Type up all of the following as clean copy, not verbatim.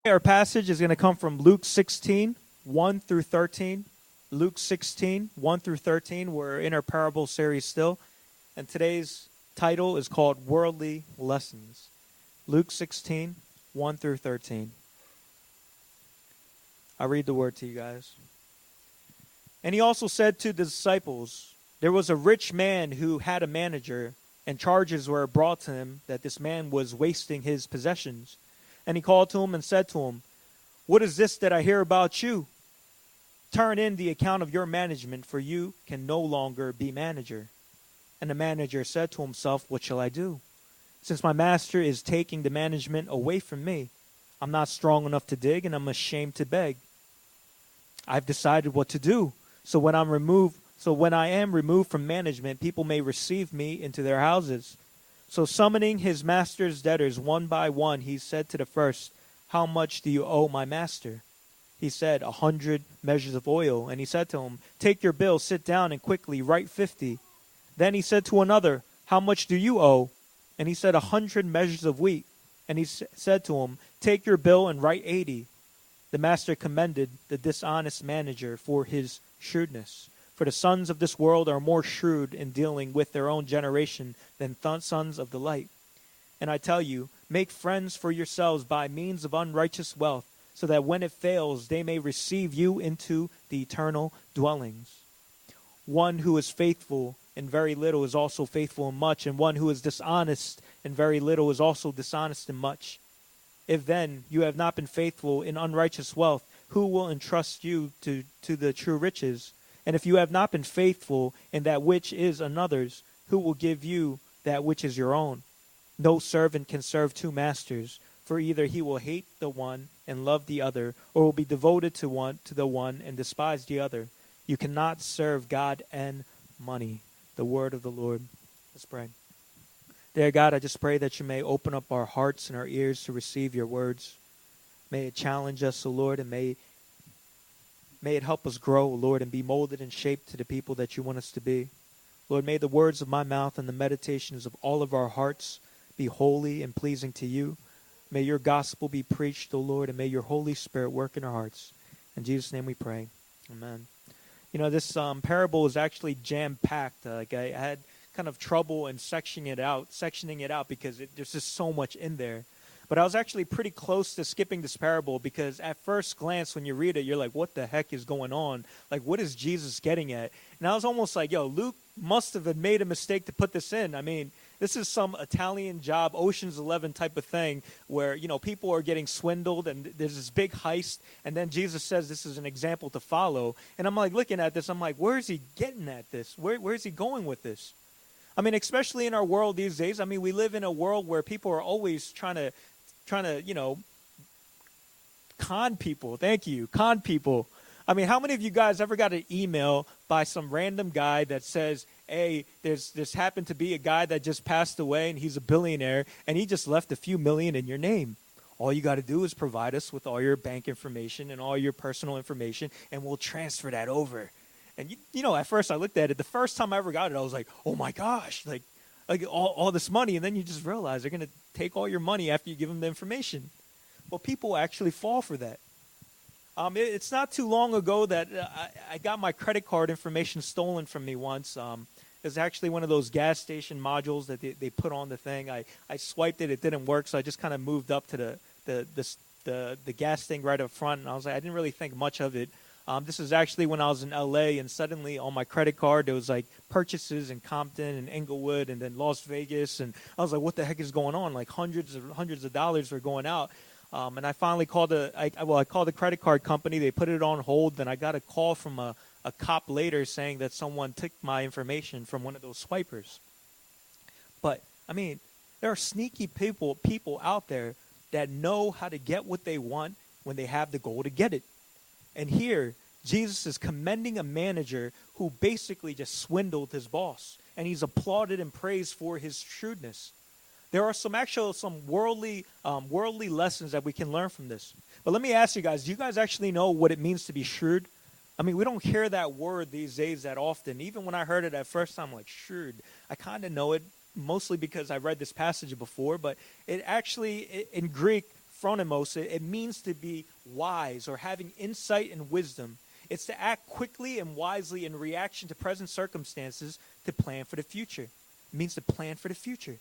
Our passage is going to come from Luke 16, 1 through 13. Luke 16, 1 through 13. We're in our parable series still. And today's title is called Worldly Lessons. Luke 16, 1 through 13. I'll read the word to you guys. And he also said to the disciples, there was a rich man who had a manager, and charges were brought to him that this man was wasting his possessions. And he called to him and said to him, what is this that I hear about you? Turn in the account of your management, for you can no longer be manager. And the manager said to himself, what shall I do? Since my master is taking the management away from me, I'm not strong enough to dig, and I'm ashamed to beg. I've decided what to do. So when I am removed from management, people may receive me into their houses. So summoning his master's debtors one by one, he said to the first, how much do you owe my master? He said, 100 measures of oil. And he said to him, take your bill, sit down, and quickly write 50. Then he said to another, how much do you owe? And he said, 100 measures of wheat. And he said to him, take your bill and write 80. The master commended the dishonest manager for his shrewdness. For the sons of this world are more shrewd in dealing with their own generation than sons of the light. And I tell you, make friends for yourselves by means of unrighteous wealth, so that when it fails, they may receive you into the eternal dwellings. One who is faithful in very little is also faithful in much, and one who is dishonest in very little is also dishonest in much. If then you have not been faithful in unrighteous wealth, who will entrust you to the true riches? And if you have not been faithful in that which is another's, who will give you that which is your own? No servant can serve two masters, for either he will hate the one and love the other, or will be devoted to the one and despise the other. You cannot serve God and money. The word of the Lord. Let's pray. Dear God, I just pray that you may open up our hearts and our ears to receive your words. May it challenge us, O Lord, and may it help us grow, Lord, and be molded and shaped to the people that you want us to be. Lord, may the words of my mouth and the meditations of all of our hearts be holy and pleasing to you. May your gospel be preached, O Lord, and may your Holy Spirit work in our hearts. In Jesus' name we pray. Amen. You know, this parable is actually jam-packed. I had kind of trouble in sectioning it out because there's just so much in there. But I was actually pretty close to skipping this parable because at first glance when you read it, you're like, what the heck is going on? Like, what is Jesus getting at? And I was almost like, Luke must have made a mistake to put this in. I mean, this is some Italian job, Ocean's 11 type of thing where, people are getting swindled and there's this big heist. And then Jesus says this is an example to follow. And I'm like looking at this, I'm like, where is he getting at this? Where is he going with this? I mean, especially in our world these days. I mean, we live in a world where people are always trying to, con people. Thank you. Con people. I mean, how many of you guys ever got an email by some random guy that says, hey, there's happened to be a guy that just passed away and he's a billionaire and he just left a few million in your name. All you got to do is provide us with all your bank information and all your personal information and we'll transfer that over. And, at first I looked at it. The first time I ever got it, I was like, oh, my gosh, like all this money. And then you just realize they're going to take all your money after you give them the information. Well, people actually fall for that. It's not too long ago that I got my credit card information stolen from me once. It was actually one of those gas station modules that they put on the thing. I swiped it. It didn't work, so I just kind of moved up to the gas thing right up front. And I was like, I didn't really think much of it. This is actually when I was in L.A. and suddenly on my credit card there was like purchases in Compton and Inglewood and then Las Vegas. And I was like, what the heck is going on? Like hundreds of dollars were going out. And I finally called I called the credit card company. They put it on hold. Then I got a call from a cop later saying that someone took my information from one of those swipers. But, I mean, there are sneaky people out there that know how to get what they want when they have the goal to get it. And here, Jesus is commending a manager who basically just swindled his boss. And he's applauded and praised for his shrewdness. There are some worldly lessons that we can learn from this. But let me ask you guys, do you guys actually know what it means to be shrewd? I mean, we don't hear that word these days that often. Even when I heard it at first, I'm like, shrewd. I kind of know it mostly because I read this passage before. But it actually, in Greek, phronimos, it means to be wise or having insight and wisdom. It's to act quickly and wisely in reaction to present circumstances to plan for the future. It means to plan for the future.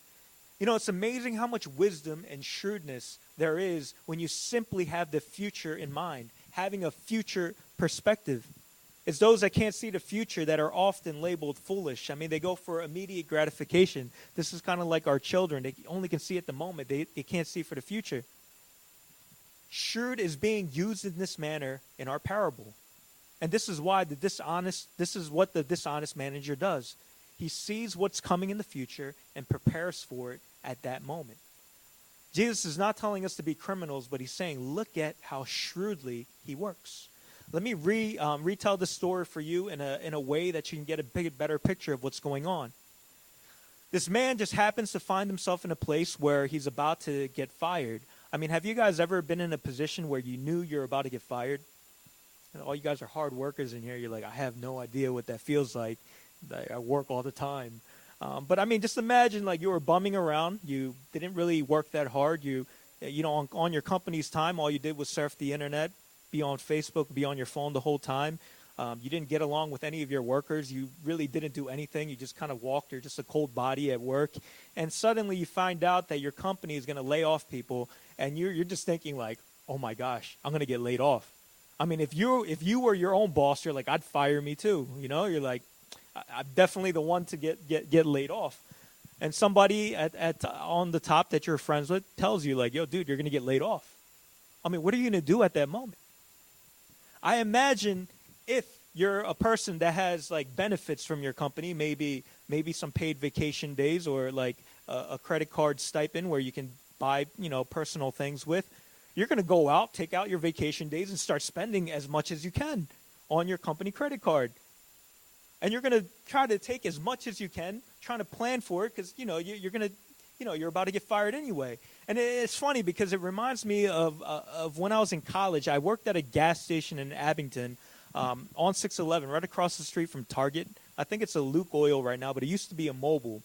You know, it's amazing how much wisdom and shrewdness there is when you simply have the future in mind, having a future perspective. It's those that can't see the future that are often labeled foolish. I mean, they go for immediate gratification. This is kind of like our children. They only can see at the moment. They can't see for the future. Shrewd is being used in this manner in our parable. And this is why this is what the dishonest manager does. He sees what's coming in the future and prepares for it at that moment. Jesus is not telling us to be criminals, but he's saying, look at how shrewdly he works. Let me retell the story for you in a way that you can get a better picture of what's going on. This man just happens to find himself in a place where he's about to get fired. I mean, have you guys ever been in a position where you knew you're about to get fired? All you guys are hard workers in here. You're like, I have no idea what that feels like. I work all the time. But I mean, just imagine like you were bumming around. You didn't really work that hard. You know, on your company's time, all you did was surf the internet, be on Facebook, be on your phone the whole time. You didn't get along with any of your workers. You really didn't do anything. You just kind of walked. You're just a cold body at work. And suddenly you find out that your company is going to lay off people. And you're just thinking like, oh my gosh, I'm going to get laid off. I mean, if you were your own boss, you're like, I'd fire me too. You know, you're like, I'm definitely the one to get laid off. And somebody on the top that you're friends with tells you like, yo, dude, you're going to get laid off. I mean, what are you going to do at that moment? I imagine if you're a person that has like benefits from your company, maybe some paid vacation days or like a credit card stipend where you can buy, you know, personal things with, you're going to go out, take out your vacation days and start spending as much as you can on your company credit card. And you're going to try to take as much as you can, trying to plan for it because, you know, you're going to, you know, you're about to get fired anyway. And it's funny because it reminds me of when I was in college. I worked at a gas station in Abington on 611, right across the street from Target. I think it's a Luke Oil right now, but it used to be a Mobil.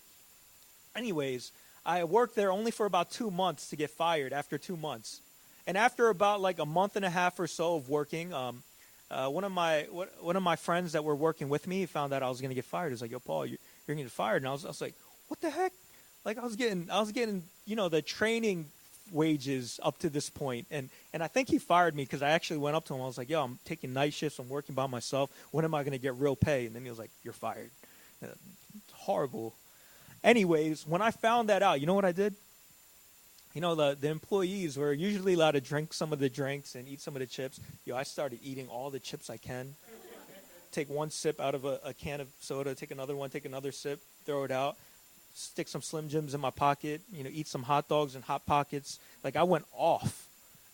Anyways, I worked there only for about 2 months to get fired after 2 months. And after about like a month and a half or so of working, one of my friends that were working with me found out I was going to get fired. He was like, "Yo, Paul, you're going to get fired." And I was like, "What the heck?" Like I was getting you know the training wages up to this point, and I think he fired me because I actually went up to him. I was like, "Yo, I'm taking night shifts. I'm working by myself. When am I going to get real pay?" And then he was like, "You're fired." It's horrible. Anyways, when I found that out, you know what I did? You know, the employees were usually allowed to drink some of the drinks and eat some of the chips. Yo, I started eating all the chips I can. Take one sip out of a can of soda, take another one, take another sip, throw it out, stick some Slim Jims in my pocket, you know, eat some hot dogs and Hot Pockets. Like, I went off.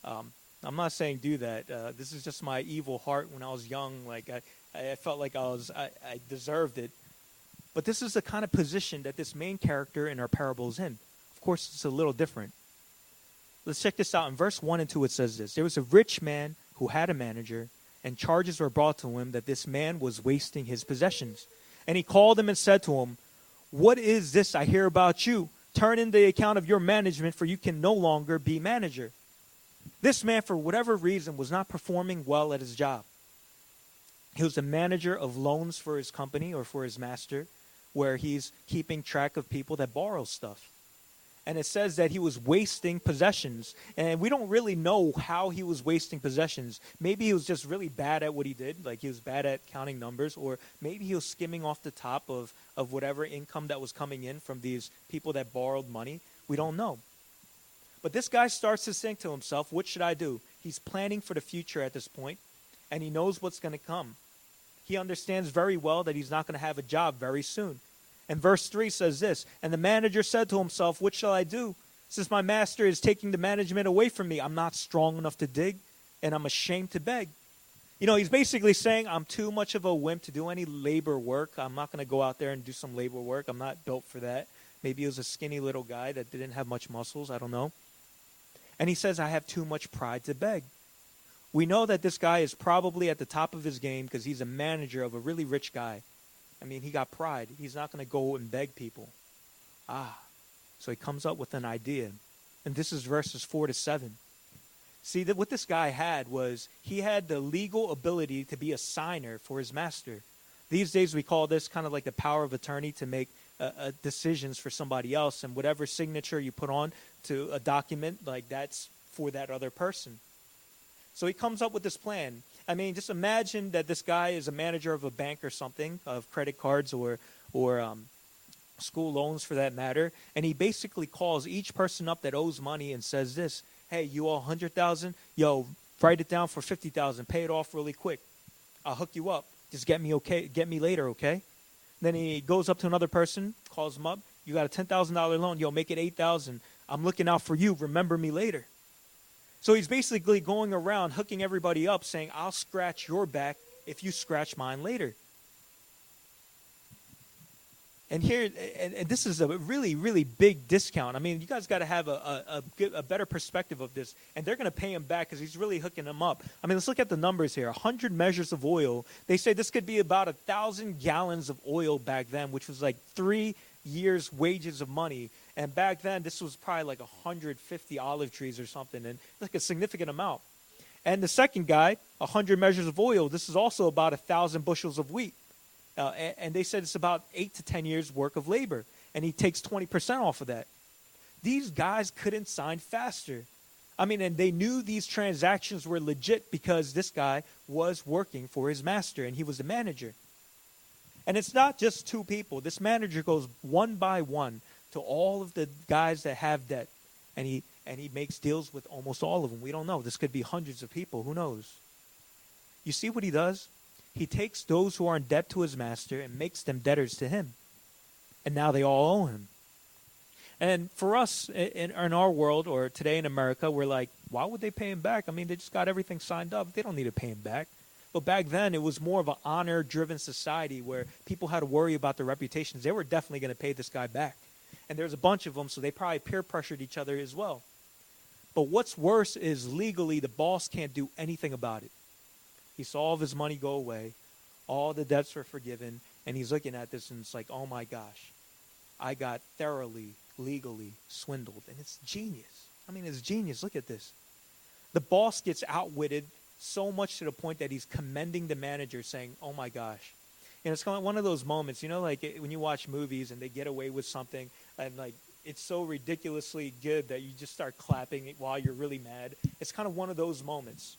I'm not saying do that. This is just my evil heart when I was young. Like, I felt like I deserved it. But this is the kind of position that this main character in our parable is in. Of course, it's a little different. Let's check this out. In verse 1 and 2, it says this. There was a rich man who had a manager, and charges were brought to him that this man was wasting his possessions. And he called him and said to him, "What is this I hear about you? Turn in the account of your management, for you can no longer be manager." This man, for whatever reason, was not performing well at his job. He was a manager of loans for his company or for his master, where he's keeping track of people that borrow stuff. And it says that he was wasting possessions. And we don't really know how he was wasting possessions. Maybe he was just really bad at what he did. Like he was bad at counting numbers. Or maybe he was skimming off the top of whatever income that was coming in from these people that borrowed money. We don't know. But this guy starts to think to himself, what should I do? He's planning for the future at this point. And he knows what's going to come. He understands very well that he's not going to have a job very soon. And verse 3 says this, "And the manager said to himself, what shall I do? Since my master is taking the management away from me, I'm not strong enough to dig, and I'm ashamed to beg." You know, he's basically saying, I'm too much of a wimp to do any labor work. I'm not going to go out there and do some labor work. I'm not built for that. Maybe he was a skinny little guy that didn't have much muscles. I don't know. And he says, I have too much pride to beg. We know that this guy is probably at the top of his game because he's a manager of a really rich guy. I mean, he got pride. He's not going to go and beg people. So he comes up with an idea. And this is verses 4 to 7. See, that what this guy had was he had the legal ability to be a signer for his master. These days we call this kind of like the power of attorney to make decisions for somebody else, and whatever signature you put on to a document, like that's for that other person. So he comes up with this plan. I mean, just imagine that this guy is a manager of a bank or something, of credit cards or school loans for that matter, and he basically calls each person up that owes money and says this: hey, you owe 100,000? Yo, write it down for 50,000. Pay it off really quick. I'll hook you up. Just get me later, okay? Then he goes up to another person, calls him up. You got a $10,000 loan. Yo, make it 8,000. I'm looking out for you. Remember me later. So he's basically going around hooking everybody up, saying, I'll scratch your back if you scratch mine later. And here, and this is a really, really big discount. I mean, you guys got to have a better perspective of this. And they're going to pay him back because he's really hooking them up. I mean, let's look at the numbers here. 100 measures of oil. They say this could be about 1,000 gallons of oil back then, which was like 3 years' wages of money. And back then, this was probably like 150 olive trees or something, and like a significant amount. And the second guy, 100 measures of oil. This is also about 1,000 bushels of wheat. And they said it's about 8 to 10 years' work of labor, and he takes 20% off of that. These guys couldn't sign faster. I mean, and they knew these transactions were legit because this guy was working for his master, and he was the manager. And it's not just two people. This manager goes one by one to all of the guys that have debt, and he makes deals with almost all of them. We don't know. This could be hundreds of people. Who knows? You see what he does? He takes those who are in debt to his master and makes them debtors to him. And now they all owe him. And for us in our world, or today in America, we're like, why would they pay him back? I mean, they just got everything signed up. They don't need to pay him back. But back then, it was more of an honor-driven society where people had to worry about their reputations. They were definitely going to pay this guy back. And there's a bunch of them, so they probably peer-pressured each other as well. But what's worse is legally, the boss can't do anything about it. He saw all of his money go away. All the debts were forgiven. And he's looking at this and it's like, oh my gosh, I got thoroughly, legally swindled. And it's genius. I mean, it's genius. Look at this. The boss gets outwitted so much to the point that he's commending the manager, saying, oh my gosh. And it's kind of one of those moments, you know, like when you watch movies and they get away with something and like it's so ridiculously good that you just start clapping while you're really mad. It's kind of one of those moments.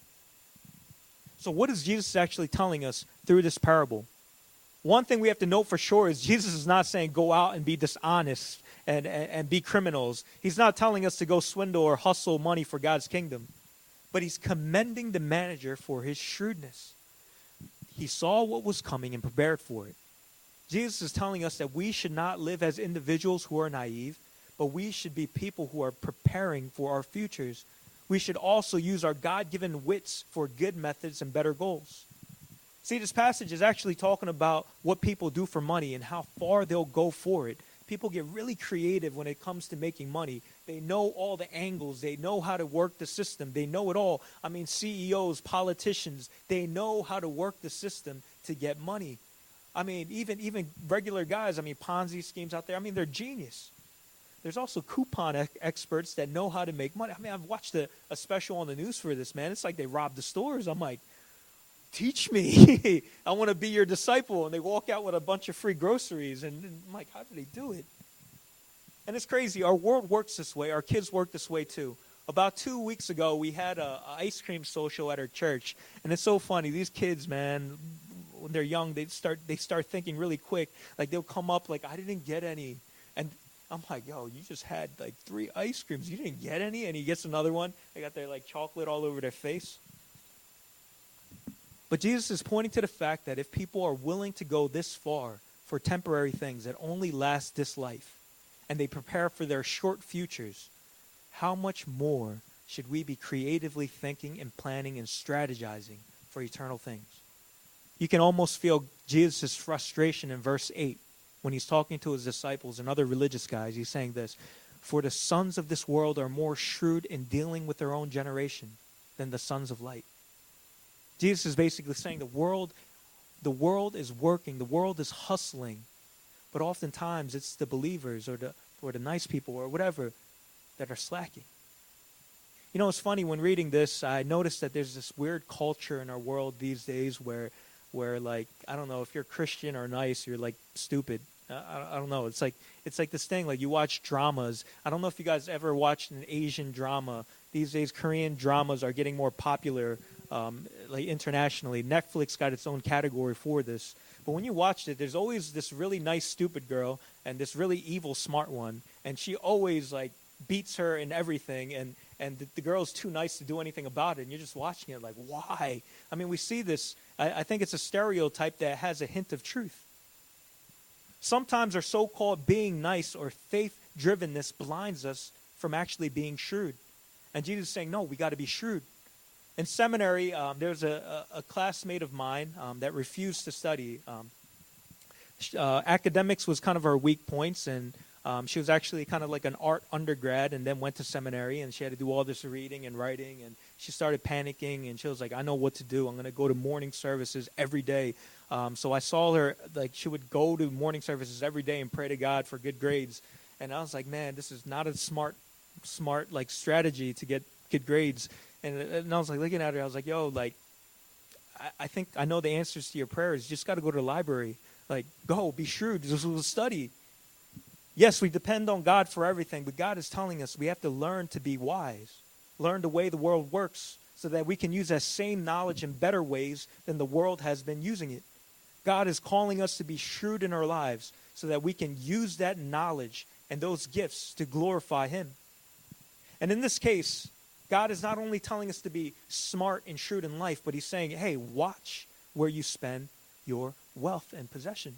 So what is Jesus actually telling us through this parable? One thing we have to note for sure is Jesus is not saying go out and be dishonest and be criminals. He's not telling us to go swindle or hustle money for God's kingdom. But he's commending the manager for his shrewdness. He saw what was coming and prepared for it. Jesus is telling us that we should not live as individuals who are naive, but we should be people who are preparing for our futures. We should also use our God-given wits for good methods and better goals. See, this passage is actually talking about what people do for money and how far they'll go for it. People get really creative when it comes to making money. They know all the angles. They know how to work the system. They know it all. I mean, CEOs, politicians, they know how to work the system to get money. I mean, even regular guys, I mean, Ponzi schemes out there, I mean, they're genius. There's also coupon experts that know how to make money. I mean, I've watched a special on the news for this, man. It's like they rob the stores. I'm like, teach me. I want to be your disciple. And they walk out with a bunch of free groceries. And I'm like, how do they do it? And it's crazy. Our world works this way. Our kids work this way too. About 2 weeks ago, we had a ice cream social at our church. And it's so funny. These kids, man, when they're young, they start thinking really quick. Like they'll come up like, I didn't get any. And I'm like, yo, you just had like 3 ice creams. You didn't get any? And he gets another one. They got their like chocolate all over their face. But Jesus is pointing to the fact that if people are willing to go this far for temporary things that only last this life, and they prepare for their short futures, how much more should we be creatively thinking and planning and strategizing for eternal things? You can almost feel Jesus' frustration in verse 8. When he's talking to his disciples and other religious guys, he's saying this: for the sons of this world are more shrewd in dealing with their own generation than the sons of light. Jesus is basically saying the world is working, the world is hustling, but oftentimes it's the believers or the nice people or whatever that are slacking. You know, it's funny, when reading this, I noticed that there's this weird culture in our world these days where like, I don't know, if you're Christian or nice, you're like stupid. I don't know. It's like this thing, like you watch dramas. I don't know if you guys ever watched an Asian drama. These days, Korean dramas are getting more popular, like internationally. Netflix got its own category for this. But when you watched it, there's always this really nice stupid girl and this really evil smart one, and she always like beats her in everything, and the girl's too nice to do anything about it, and you're just watching it like, why? I mean, we see this. I think it's a stereotype that has a hint of truth. Sometimes our so-called being nice or faith-drivenness blinds us from actually being shrewd. And Jesus is saying, no, we got to be shrewd. In seminary, there's a classmate of mine that refused to study. Academics was kind of her weak points, and she was actually kind of like an art undergrad and then went to seminary, and she had to do all this reading and writing, and she started panicking, and she was like, I know what to do. I'm going to go to morning services every day. So I saw her, like, she would go to morning services every day and pray to God for good grades. And I was like, man, this is not a smart like strategy to get good grades. And I was like looking at her, I was like, yo, like, I think I know the answers to your prayers. You just got to go to the library. Like, go, be shrewd, just study. Yes, we depend on God for everything, but God is telling us we have to learn to be wise, learn the way the world works, so that we can use that same knowledge in better ways than the world has been using it. God is calling us to be shrewd in our lives so that we can use that knowledge and those gifts to glorify Him. And in this case, God is not only telling us to be smart and shrewd in life, but He's saying, hey, watch where you spend your wealth and possessions.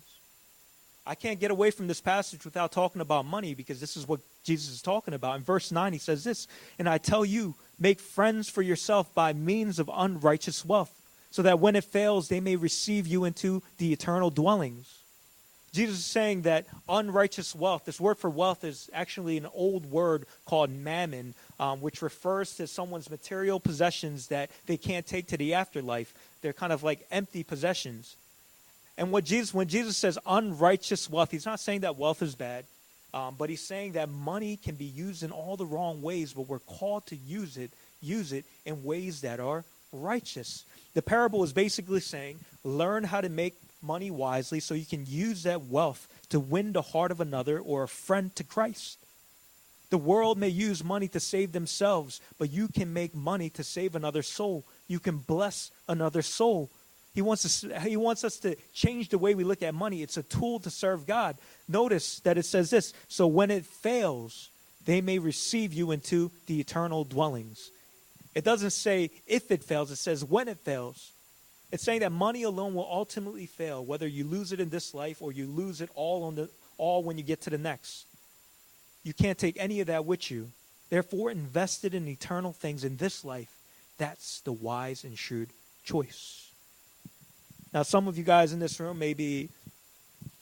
I can't get away from this passage without talking about money, because this is what Jesus is talking about. In verse 9, He says this, and I tell you, make friends for yourself by means of unrighteous wealth, so that when it fails, they may receive you into the eternal dwellings. Jesus is saying that unrighteous wealth, this word for wealth is actually an old word called mammon, which refers to someone's material possessions that they can't take to the afterlife. They're kind of like empty possessions. And when Jesus says unrighteous wealth, He's not saying that wealth is bad, but He's saying that money can be used in all the wrong ways, but we're called to use it in ways that are righteous. The parable is basically saying, learn how to make money wisely so you can use that wealth to win the heart of another or a friend to Christ. The world may use money to save themselves, but you can make money to save another soul. You can bless another soul. He wants us to change the way we look at money. It's a tool to serve God. Notice that it says this, so when it fails, they may receive you into the eternal dwellings. It doesn't say if it fails, it says when it fails. It's saying that money alone will ultimately fail, whether you lose it in this life or you lose it all when you get to the next. You can't take any of that with you. Therefore, invest it in eternal things in this life. That's the wise and shrewd choice. Now, some of you guys in this room, maybe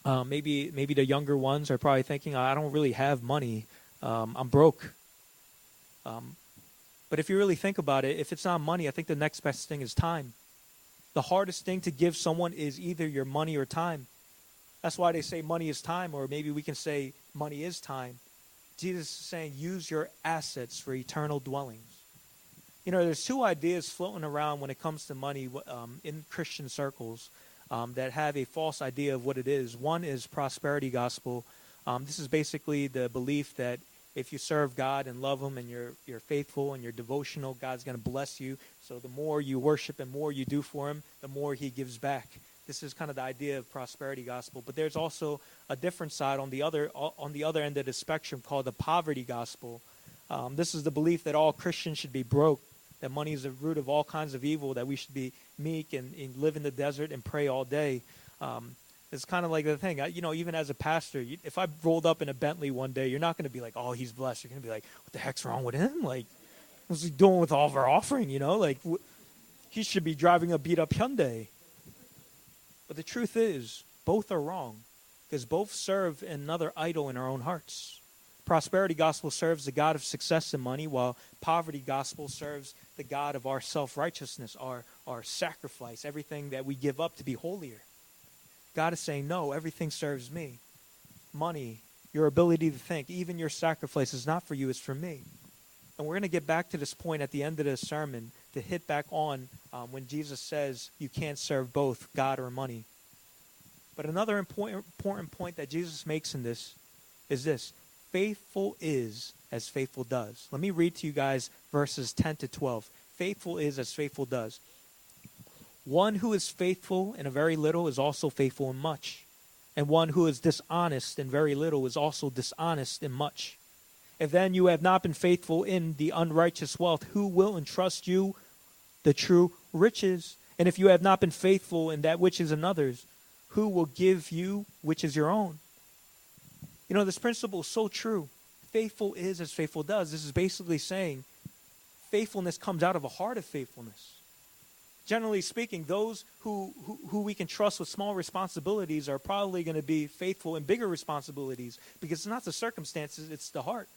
the younger ones are probably thinking, I don't really have money. I'm broke. But if you really think about it, if it's not money, I think the next best thing is time. The hardest thing to give someone is either your money or time. That's why they say money is time, or maybe we can say money is time. Jesus is saying use your assets for eternal dwellings. You know, there's two ideas floating around when it comes to money in Christian circles that have a false idea of what it is. One is prosperity gospel. This is basically the belief that if you serve God and love Him and you're faithful and you're devotional, God's going to bless you. So the more you worship and more you do for Him, the more He gives back. This is kind of the idea of prosperity gospel. But there's also a different side on the other end of the spectrum called the poverty gospel. This is the belief that all Christians should be broke, that money is the root of all kinds of evil, that we should be meek and live in the desert and pray all day. It's kind of like the thing, even as a pastor, if I rolled up in a Bentley one day, you're not going to be like, oh, he's blessed. You're going to be like, what the heck's wrong with him? Like, what's he doing with all of our offering, Like, he should be driving a beat-up Hyundai. But the truth is, both are wrong, because both serve another idol in our own hearts. Prosperity gospel serves the God of success and money, while poverty gospel serves the God of our self-righteousness, our sacrifice, everything that we give up to be holier. God is saying, no, everything serves me. Money, your ability to think, even your sacrifice is not for you, it's for me. And we're going to get back to this point at the end of the sermon to hit back on when Jesus says you can't serve both God or money. But another important point that Jesus makes in this is this: faithful is as faithful does. Let me read to you guys verses 10 to 12. Faithful is as faithful does. One who is faithful in a very little is also faithful in much. And one who is dishonest in very little is also dishonest in much. If then you have not been faithful in the unrighteous wealth, who will entrust you the true riches? And if you have not been faithful in that which is another's, who will give you which is your own? You know, this principle is so true. Faithful is as faithful does. This is basically saying faithfulness comes out of a heart of faithfulness. Generally speaking, those who we can trust with small responsibilities are probably going to be faithful in bigger responsibilities, because it's not the circumstances, it's the heart.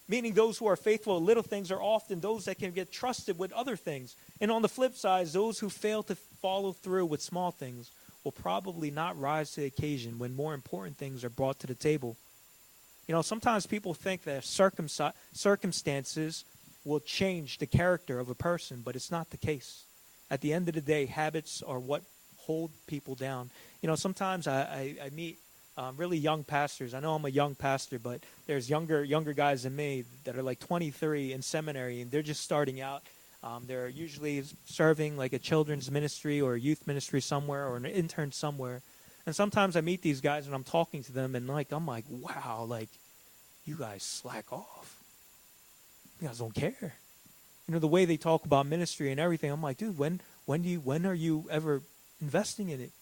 Meaning those who are faithful in little things are often those that can get trusted with other things. And on the flip side, those who fail to follow through with small things will probably not rise to the occasion when more important things are brought to the table. You know, sometimes people think that circumstances will change the character of a person, but it's not the case. At the end of the day, habits are what hold people down. You know, sometimes I meet really young pastors. I know I'm a young pastor, but there's younger guys than me that are like 23 in seminary, and they're just starting out. They're usually serving like a children's ministry or a youth ministry somewhere, or an intern somewhere. And sometimes I meet these guys and I'm talking to them, and I'm like, wow, like, you guys slack off. You guys don't care. You know, the way they talk about ministry and everything, I'm like, dude, when are you ever investing in it?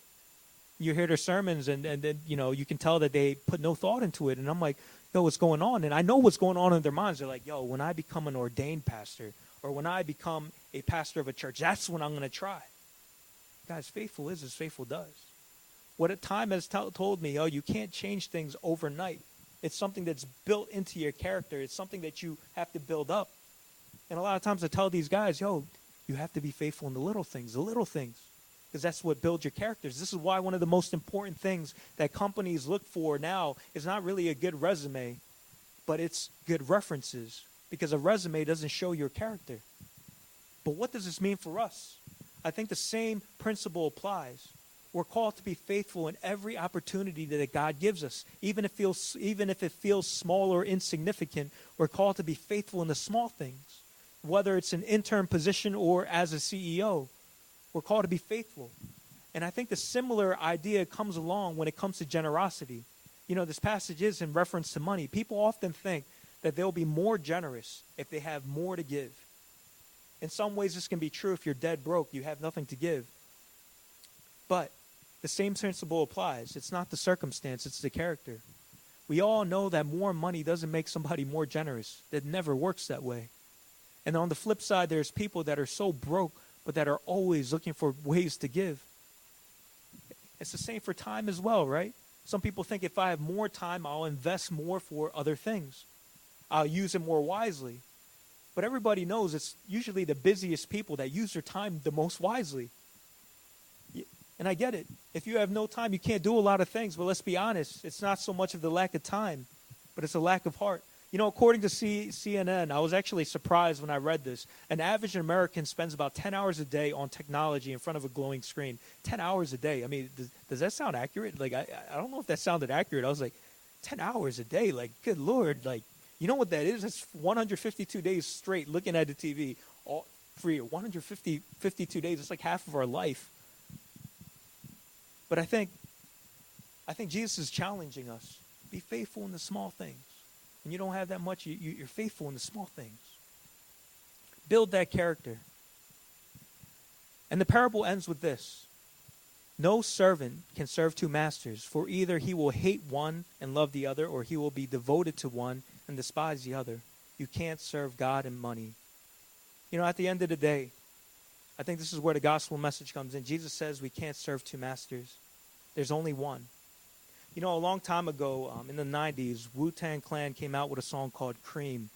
You hear their sermons, and then, you know, you can tell that they put no thought into it. And I'm like, yo, what's going on? And I know what's going on in their minds. They're like, yo, when I become an ordained pastor, or when I become a pastor of a church, that's when I'm going to try. Guys, faithful is as faithful does. What a time has told me, you can't change things overnight. It's something that's built into your character. It's something that you have to build up. And a lot of times I tell these guys, you have to be faithful in the little things, because that's what builds your characters. This is why one of the most important things that companies look for now is not really a good resume, but it's good references, because a resume doesn't show your character. But what does this mean for us? I think the same principle applies. We're called to be faithful in every opportunity that God gives us. Even if it feels small or insignificant, we're called to be faithful in the small things. Whether it's an intern position or as a CEO, we're called to be faithful. And I think the similar idea comes along when it comes to generosity. You know, this passage is in reference to money. People often think that they'll be more generous if they have more to give. In some ways, this can be true if you're dead broke, you have nothing to give. But the same principle applies. It's not the circumstance, it's the character. We all know that more money doesn't make somebody more generous. It never works that way. And on the flip side, there's people that are so broke, but that are always looking for ways to give. It's the same for time as well, right? Some people think if I have more time, I'll invest more for other things. I'll use it more wisely. But everybody knows it's usually the busiest people that use their time the most wisely. And I get it. If you have no time, you can't do a lot of things. But let's be honest, it's not so much of the lack of time, but it's a lack of heart. You know, according to CNN, I was actually surprised when I read this. An average American spends about 10 hours a day on technology in front of a glowing screen. 10 hours a day. I mean, does that sound accurate? Like, I don't know if that sounded accurate. I was like, 10 hours a day? Like, good Lord. Like, you know what that is? It's 152 days straight looking at the TV all free. 152 days. It's like half of our life. But I think Jesus is challenging us. Be faithful in the small things. When you don't have that much, you're faithful in the small things. Build that character. And the parable ends with this. No servant can serve two masters, for either he will hate one and love the other, or he will be devoted to one and despise the other. You can't serve God and money. You know, at the end of the day, I think this is where the gospel message comes in. Jesus says we can't serve two masters. There's only one. You know, a long time ago, in the 90s, Wu-Tang Clan came out with a song called Cream.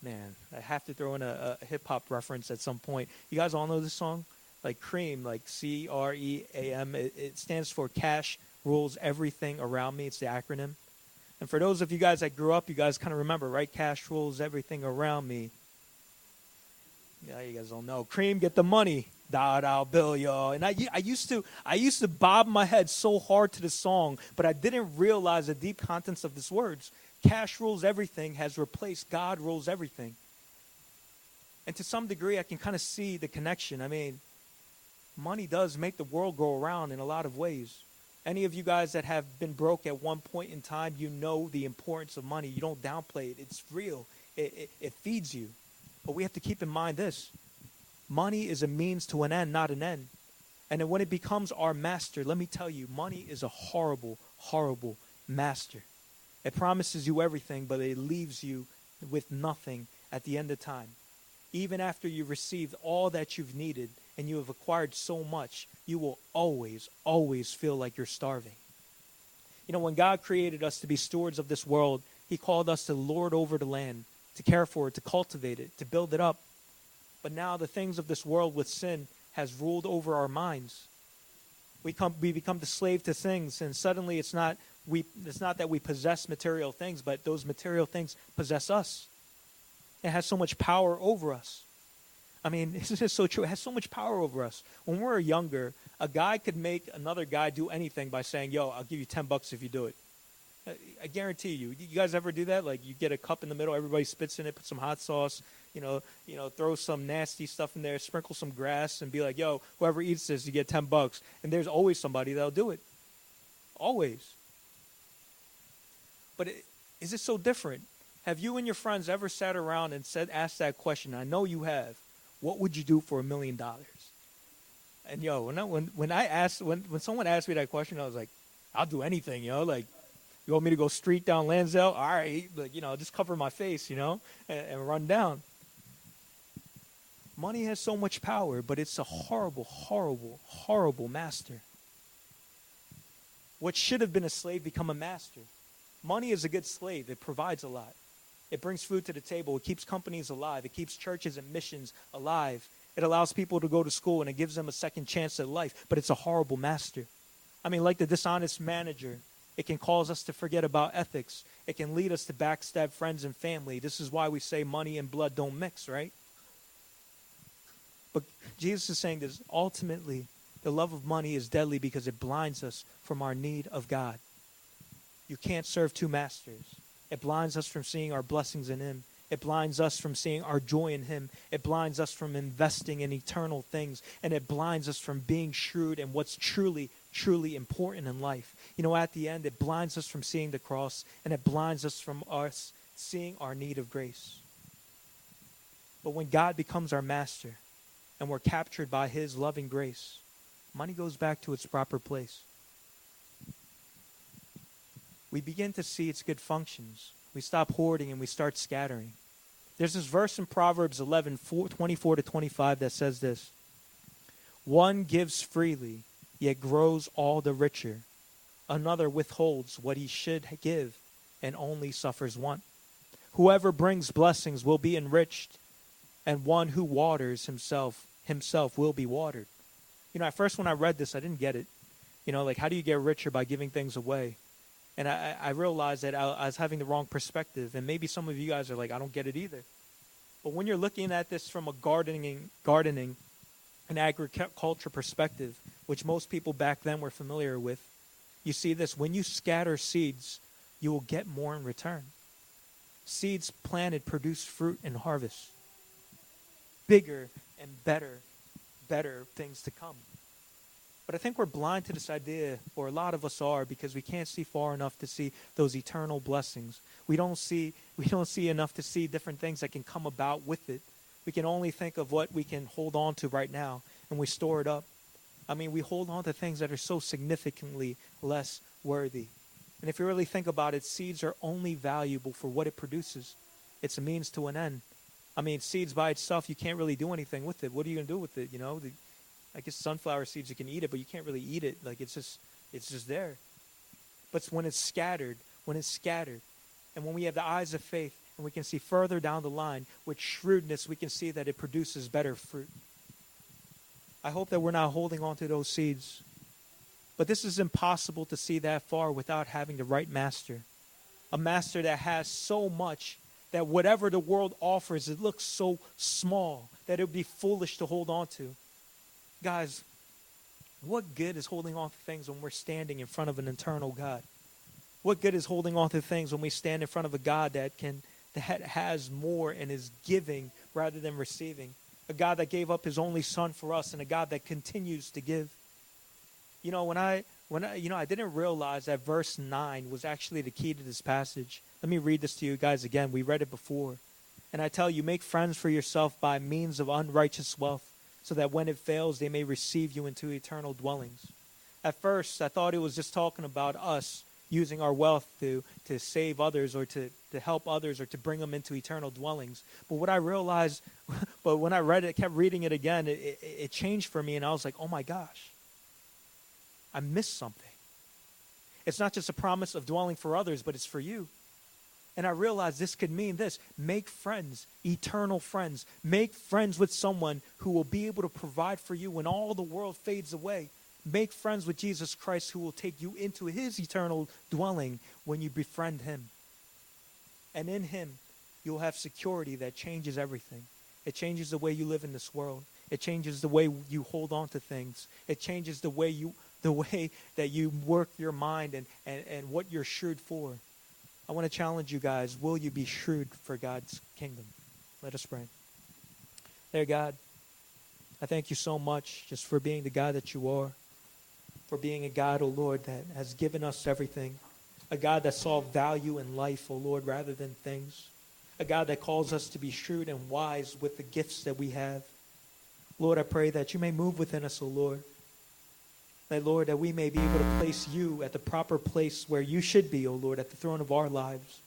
Man, I have to throw in a hip-hop reference at some point. You guys all know this song? Like Cream, like C-R-E-A-M. It stands for Cash Rules Everything Around Me. It's the acronym. And for those of you guys that grew up, you guys kind of remember, right? Cash rules everything around me. Yeah, you guys don't know. Cream, get the money. Dollar bill, y'all. And I used to bob my head so hard to the song, but I didn't realize the deep contents of these words. Cash rules everything has replaced God rules everything. And to some degree, I can kind of see the connection. I mean, money does make the world go around in a lot of ways. Any of you guys that have been broke at one point in time, you know the importance of money. You don't downplay it. It's real. It feeds you. But we have to keep in mind this. Money is a means to an end, not an end. And then when it becomes our master, let me tell you, money is a horrible, horrible master. It promises you everything, but it leaves you with nothing at the end of time. Even after you've received all that you've needed and you have acquired so much, you will always, always feel like you're starving. You know, when God created us to be stewards of this world, he called us to lord over the land, to care for it, to cultivate it, to build it up. But now the things of this world with sin has ruled over our minds. We become the slave to things, and suddenly it's not that we possess material things, but those material things possess us. It has so much power over us. I mean, this is so true. It has so much power over us. When we were younger, a guy could make another guy do anything by saying, yo, I'll give you $10 if you do it. I guarantee you. You guys ever do that? Like, you get a cup in the middle, everybody spits in it, put some hot sauce, throw some nasty stuff in there, sprinkle some grass, and be like, yo, whoever eats this, you get $10. And there's always somebody that'll do it. Always. But is it so different? Have you and your friends ever sat around and asked that question? I know you have. What would you do for $1 million? And when someone asked me that question, I was like, I'll do anything, like, you want me to go street down Lansdale? All right, like, just cover my face, and run down. Money has so much power, but it's a horrible, horrible, horrible master. What should have been a slave become a master. Money is a good slave. It provides a lot. It brings food to the table. It keeps companies alive. It keeps churches and missions alive. It allows people to go to school, and it gives them a second chance at life. But it's a horrible master. I mean, like the dishonest manager, it can cause us to forget about ethics. It can lead us to backstab friends and family. This is why we say money and blood don't mix, right? But Jesus is saying this. Ultimately, the love of money is deadly because it blinds us from our need of God. You can't serve two masters. It blinds us from seeing our blessings in him. It blinds us from seeing our joy in him. It blinds us from investing in eternal things. And it blinds us from being shrewd in what's truly, truly important in life. At the end, it blinds us from seeing the cross. And it blinds us from us seeing our need of grace. But when God becomes our master and we're captured by his loving grace, money goes back to its proper place. We begin to see its good functions. We stop hoarding and we start scattering. There's this verse in Proverbs 11:24-25 that says this. One gives freely, yet grows all the richer. Another withholds what he should give and only suffers want. Whoever brings blessings will be enriched, and one who waters himself will be watered. At first when I read this, I didn't get it. Like, how do you get richer by giving things away? And I realized that I was having the wrong perspective. And maybe some of you guys are like, I don't get it either. But when you're looking at this from a gardening and agriculture perspective, which most people back then were familiar with, you see this. When you scatter seeds, you will get more in return. Seeds planted produce fruit and harvest. Bigger and better things to come. But I think we're blind to this idea, or a lot of us are, because we can't see far enough to see those eternal blessings. We don't see enough to see different things that can come about with it. We can only think of what we can hold on to right now, and we store it up. I mean, we hold on to things that are so significantly less worthy. And if you really think about it, seeds are only valuable for what it produces. It's a means to an end. I mean, seeds by itself, you can't really do anything with it. What are you going to do with it, I guess sunflower seeds, you can eat it, but you can't really eat it. Like, it's just there. But when it's scattered, and when we have the eyes of faith and we can see further down the line, with shrewdness, we can see that it produces better fruit. I hope that we're not holding on to those seeds. But this is impossible to see that far without having the right master. A master that has so much that whatever the world offers, it looks so small that it would be foolish to hold on to. Guys, what good is holding on to things when we're standing in front of an eternal God? What good is holding on to things when we stand in front of a God that has more and is giving rather than receiving? A God that gave up his only son for us, and a God that continues to give. You know, I didn't realize that verse 9 was actually the key to this passage. Let me read this to you guys again. We read it before. And I tell you, make friends for yourself by means of unrighteous wealth, so that when it fails, they may receive you into eternal dwellings. At first, I thought it was just talking about us using our wealth to save others or to help others or to bring them into eternal dwellings. But what I realized, but when I read it, kept reading it again, it changed for me, and I was like, oh my gosh, I missed something. It's not just a promise of dwelling for others, but it's for you. And I realized this could mean this: make friends, eternal friends. Make friends with someone who will be able to provide for you when all the world fades away. Make friends with Jesus Christ, who will take you into his eternal dwelling when you befriend him. And in him, you'll have security that changes everything. It changes the way you live in this world. It changes the way you hold on to things. It changes the way that you work your mind and what you're shrewd for. I want to challenge you guys. Will you be shrewd for God's kingdom? Let us pray. Dear God, I thank you so much just for being the God that you are. For being a God, oh Lord, that has given us everything. A God that saw value in life, oh Lord, rather than things. A God that calls us to be shrewd and wise with the gifts that we have. Lord, I pray that you may move within us, oh Lord. That, Lord, that we may be able to place you at the proper place where you should be, oh Lord, at the throne of our lives.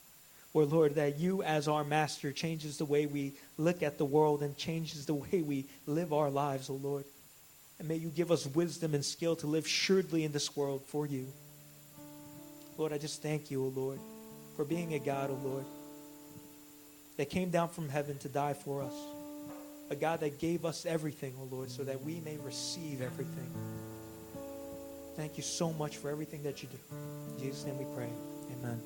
Or, Lord, that you as our master changes the way we look at the world and changes the way we live our lives, oh Lord. And may you give us wisdom and skill to live shrewdly in this world for you. Lord, I just thank you, O Lord, for being a God, O Lord, that came down from heaven to die for us. A God that gave us everything, O Lord, so that we may receive everything. Thank you so much for everything that you do. In Jesus' name we pray. Amen.